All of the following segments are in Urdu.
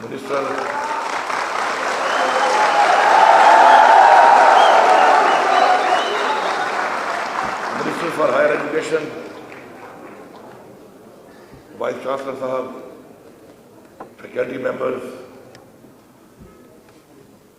Minister for Higher Education, Vice Chancellor Sahab, faculty members,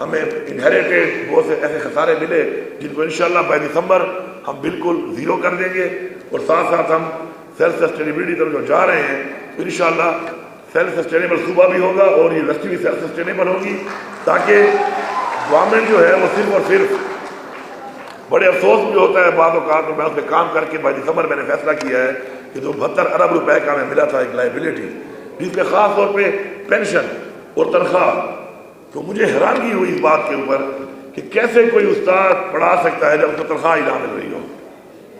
ہمیں انہیریٹڈ بہت سے ایسے خسارے ملے جن کو انشاءاللہ بائی دسمبر ہم بالکل زیرو کر دیں گے، اور ساتھ ساتھ ہم سیلف سسٹینیبلٹی طرف جو جا رہے ہیں تو انشاءاللہ سیلف سسٹینیبل صوبہ بھی ہوگا اور یونیورسٹی بھی سیلف سسٹینیبل ہوگی، تاکہ گورنمنٹ جو ہے وہ صرف اور صرف بڑے افسوس جو ہوتا ہے بعض اوقات میں اس پہ کام کر کے بائی دسمبر میں نے فیصلہ کیا ہے کہ جو 72 ارب روپے کا ہمیں ملا تھا ایک لائبلٹی، جس پہ خاص طور پہ پینشن اور تنخواہ، تو مجھے حیرانگی ہوئی اس بات کے اوپر کہ کیسے کوئی استاد پڑھا سکتا ہے جب اس کو تنخواہ ہی نہ مل رہی ہو،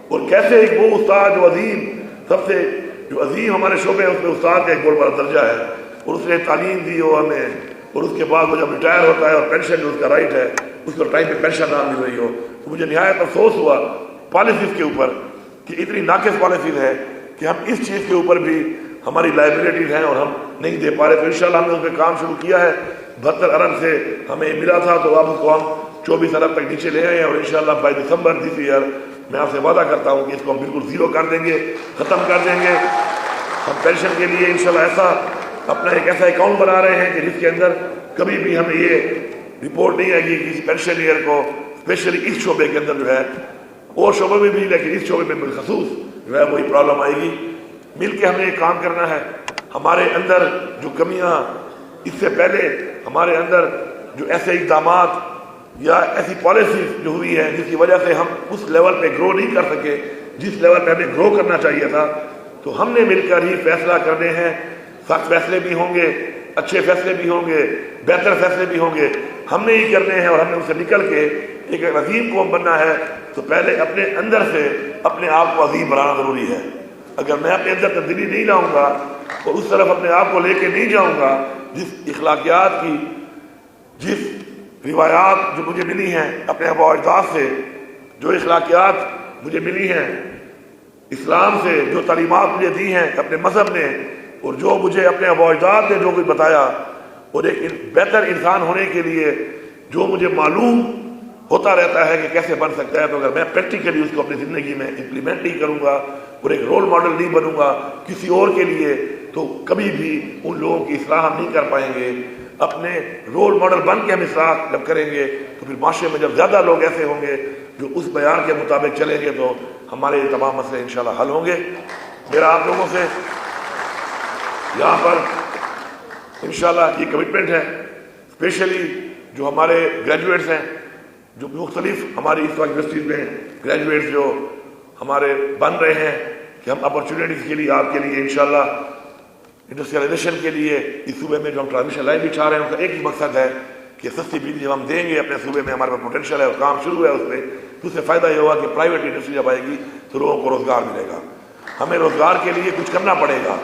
اور کیسے ایک وہ استاد جو عظیم سب سے جو عظیم ہمارے شعبے ہیں اس میں استاد کا ایک بہت بڑا درجہ ہے اور اس نے تعلیم دی ہو ہمیں، اور اس کے بعد وہ جب ریٹائر ہوتا ہے اور پینشن جو اس کا رائٹ ہے اس کو ٹائم پہ پینشن نہ مل رہی ہو، تو مجھے نہایت افسوس ہوا پالیسیز کے اوپر کہ اتنی ناقص پالیسیز ہے کہ ہم اس چیز کے اوپر بھی ہماری لائبلٹیز ہیں اور ہم نہیں دے پا رہے۔ تو انشاءاللہ ہم نے اس پہ کام شروع کیا ہے، 72 ارب سے ہمیں ملا تھا تو اب اس کو ہم 24 ارب تک نیچے لے آئے ہیں، اور انشاءاللہ بائی دسمبر دس ایئر میں آپ سے وعدہ کرتا ہوں کہ اس کو ہم بالکل زیرو کر دیں گے، ختم کر دیں گے۔ ہم پینشن کے لیے انشاءاللہ اپنا ایک ایسا اکاؤنٹ بنا رہے ہیں کہ جس کے اندر کبھی بھی ہمیں یہ رپورٹ نہیں آئے گی کہ کسی پینشن ایئر کو اسپیشلی اس شعبے کے اندر جو ہے، اور شعبے میں بھی لیکن اس شعبے میں بالخصوص جو ہے وہی پرابلم آئے گی۔ مل کے ہمیں ایک کام کرنا ہے، ہمارے اندر جو کمیاں اس سے پہلے ہمارے اندر جو ایسے اقدامات یا ایسی پالیسیز جو ہوئی ہیں جس کی وجہ سے ہم اس لیول پہ گرو نہیں کر سکے جس لیول پہ ہمیں گرو کرنا چاہیے تھا، تو ہم نے مل کر ہی فیصلہ کرنے ہیں۔ سخت فیصلے بھی ہوں گے، اچھے فیصلے بھی ہوں گے، بہتر فیصلے بھی ہوں گے، ہم نے ہی کرنے ہیں، اور ہم نے ان سے نکل کے ایک عظیم قوم بننا ہے تو پہلے اپنے اندر سے اپنے آپ کو عظیم بنانا ضروری ہے۔ اگر میں اپنے اندر تبدیلی نہیں لاؤں گا اور اس طرف اپنے آپ کو لے کے نہیں جاؤں گا، جس اخلاقیات کی، جس روایات جو مجھے ملی ہیں اپنے آباء و اجداد سے، جو اخلاقیات مجھے ملی ہیں اسلام سے، جو تعلیمات مجھے دی ہیں اپنے مذہب نے، اور جو مجھے اپنے آباء و اجداد نے جو کچھ بتایا، اور ایک بہتر انسان ہونے کے لیے جو مجھے معلوم ہوتا رہتا ہے کہ کیسے بن سکتا ہے، تو اگر میں پریکٹیکلی اس کو اپنی زندگی میں امپلیمنٹ نہیں کروں گا اور ایک رول ماڈل نہیں بنوں گا کسی اور کے لیے، تو کبھی بھی ان لوگوں کی اصلاح ہم نہیں کر پائیں گے۔ اپنے رول ماڈل بن کے ہم اصلاح جب کریں گے تو پھر معاشرے میں جب زیادہ لوگ ایسے ہوں گے جو اس معیار کے مطابق چلیں گے تو ہمارے یہ تمام مسئلے انشاءاللہ حل ہوں گے۔ میرا آپ لوگوں سے یہاں پر انشاءاللہ یہ کمٹمنٹ ہے، اسپیشلی جو ہمارے گریجویٹس ہیں، جو مختلف ہماری اس وقت یونیورسٹیز میں گریجویٹس جو ہمارے بن رہے ہیں، کہ ہم اپرچونیٹیز کے لیے آپ کے لیے انشاءاللہ انڈسٹریلائزیشن کے لیے اس صوبے میں جو ہم ٹرانسمیشن لائن بھی چاہ رہے ہیں، ان کا ایک ہی مقصد ہے کہ سستی بجلی جب ہم دیں گے اپنے صوبے میں، ہمارے پاس پوٹینشیل ہے اور کام شروع ہے اس پہ، تو اس سے فائدہ یہ ہوگا کہ پرائیویٹ انڈسٹری جب آئے گی تو لوگوں کو روزگار ملے گا۔ ہمیں روزگار کے لیے کچھ کرنا پڑے گا۔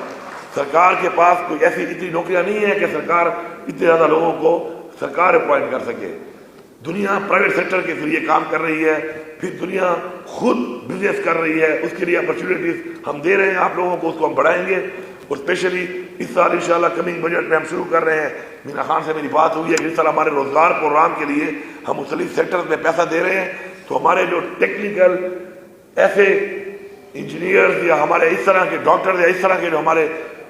سرکار کے پاس کوئی ایسی اتنی نوکریاں نہیں ہیں کہ سرکار اتنے زیادہ لوگوں کو سرکار اپوائنٹ کر سکے۔ دنیا پرائیویٹ سیکٹر کے ذریعے کام کر رہی ہے، پھر دنیا خود بزنس کر رہی ہے، اس کے لیے اپرچونیٹیز ہم دے رہے ہیں آپ لوگوں کو، اس کو ہم بڑھائیں گے۔ اور اسپیشلی اس سال انشاءاللہ کمنگ بجٹ میں ہم شروع کر رہے ہیں، مینا خان سے میری بات ہوئی ہے کہ اس سال ہمارے روزگار پروگرام کے لیے ہم مختلف سیکٹرز میں پیسہ دے رہے ہیں، تو ہمارے جو ٹیکنیکل ایسے انجینئرز یا ہمارے اس طرح کے ڈاکٹر یا اس طرح کے جو ہمارے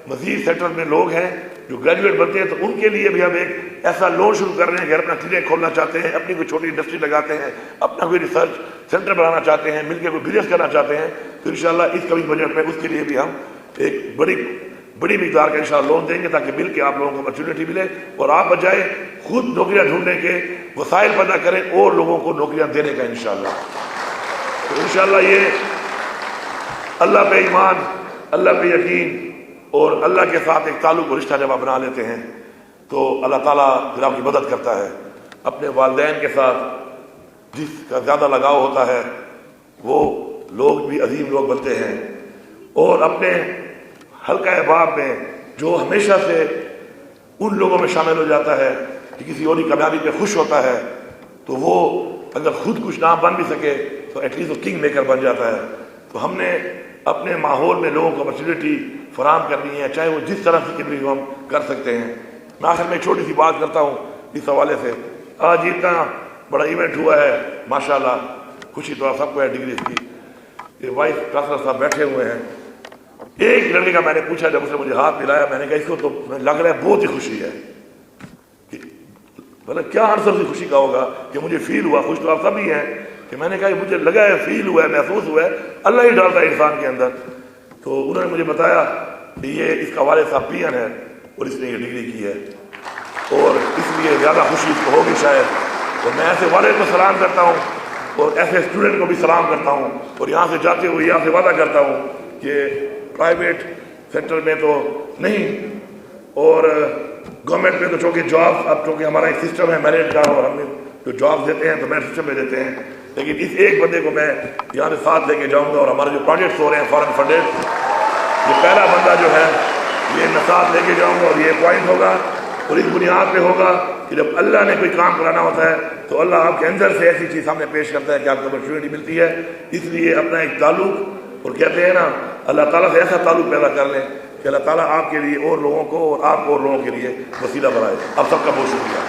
مزید سیکٹر میں لوگ ہیں جو گریجویٹ بنتے ہیں، تو ان کے لیے بھی ہم ایک ایسا لون شروع کر رہے ہیں کہ اپنا کلینک کھولنا چاہتے ہیں، اپنی کوئی چھوٹی انڈسٹری لگاتے ہیں، اپنا کوئی ریسرچ سینٹر بنانا چاہتے ہیں، مل کے کوئی بزنس کرنا چاہتے ہیں، تو انشاءاللہ اس کمنگ بجٹ میں اس کے لیے بھی ہم ایک بڑی مقدار کا انشاءاللہ لون دیں گے تاکہ مل کے آپ لوگوں کو اپرچونیٹی ملے اور آپ بجائے خود نوکریاں ڈھونڈنے کے وسائل پیدا کریں اور لوگوں کو نوکریاں دینے کا انشاءاللہ۔ تو انشاءاللہ یہ اللہ پہ ایمان، اللہ پہ یقین اور اللہ کے ساتھ ایک تعلق اور رشتہ جب آپ بنا لیتے ہیں تو اللہ تعالیٰ پھر آپ کی مدد کرتا ہے۔ اپنے والدین کے ساتھ جس کا زیادہ لگاؤ ہوتا ہے وہ لوگ بھی عظیم لوگ بنتے ہیں، اور اپنے حلقہ احباب میں جو ہمیشہ سے ان لوگوں میں شامل ہو جاتا ہے کہ کسی اور کی کامیابی پہ خوش ہوتا ہے، تو وہ اگر خود کچھ نہ بن بھی سکے تو ایٹ لیسٹ وہ کنگ میکر بن جاتا ہے۔ تو ہم نے اپنے ماحول میں لوگوں کو اپرچونیٹی فراہم کرنی ہے، چاہے وہ جس طرح سے بھی ہم کر سکتے ہیں۔ میں آخر میں چھوٹی سی بات کرتا ہوں اس حوالے سے۔ آج اتنا بڑا ایونٹ ہوا ہے، ماشاءاللہ خوشی تو سب کو ہے ڈگریز کی۔ یہ وائس چانسلر صاحب بیٹھے ہوئے ہیں، ایک لڑکے کا میں نے پوچھا جب اس نے مجھے ہاتھ ملایا، میں نے کہا اس کو تو لگ رہا ہے بہت ہی خوشی ہے کہ بھلا کیا عنصر سی خوشی کا ہوگا کہ مجھے فیل ہوا. خوش تو آپ سب ہی ہیں کہ میں نے کہا کہ مجھے لگا ہے، فیل ہوا ہے، محسوس ہوا ہے. اللہ ہی ڈالتا ہے انسان کے اندر. تو انہوں نے مجھے بتایا کہ یہ اس کا والد صاحب پی این ہے اور اس نے یہ ڈگری کی ہے، اور اس لیے زیادہ خوشی اس کو ہوگی شاید. اور میں ایسے والد کو سلام کرتا ہوں اور ایسے اسٹوڈنٹ کو بھی سلام کرتا ہوں، اور یہاں سے جاتے ہوئے یہاں سے وعدہ کرتا ہوں کہ پرائیویٹ سیکٹر میں تو نہیں، اور گورنمنٹ میں تو چونکہ جاب، اب چونکہ ہمارا ایک سسٹم ہے میرٹ کا، اور ہم جو جاب دیتے ہیں تو میرٹ سسٹم میں دیتے ہیں، لیکن اس ایک بندے کو میں یہاں سے ساتھ لے کے جاؤں گا. اور ہمارے جو پروجیکٹس ہو رہے ہیں فارن فنڈیڈ، یہ پہلا بندہ جو ہے یہ میں ساتھ لے کے جاؤں گا، اور یہ پوائنٹ ہوگا. اور اس بنیاد پہ ہوگا کہ جب اللہ نے کوئی کام کرانا ہوتا ہے تو اللہ آپ کے اندر سے ایسی چیز سامنے پیش کرتا ہے کہ آپ کو اپرچونیٹی ملتی ہے. اس لیے اپنا ایک تعلق، اور کہتے ہیں نا اللہ تعالیٰ سے ایسا تعلق پیدا کر لیں کہ اللہ تعالیٰ آپ کے لیے اور لوگوں کو اور آپ اور لوگوں کے لیے وسیلہ بنائے. آپ سب کا بہت شکریہ.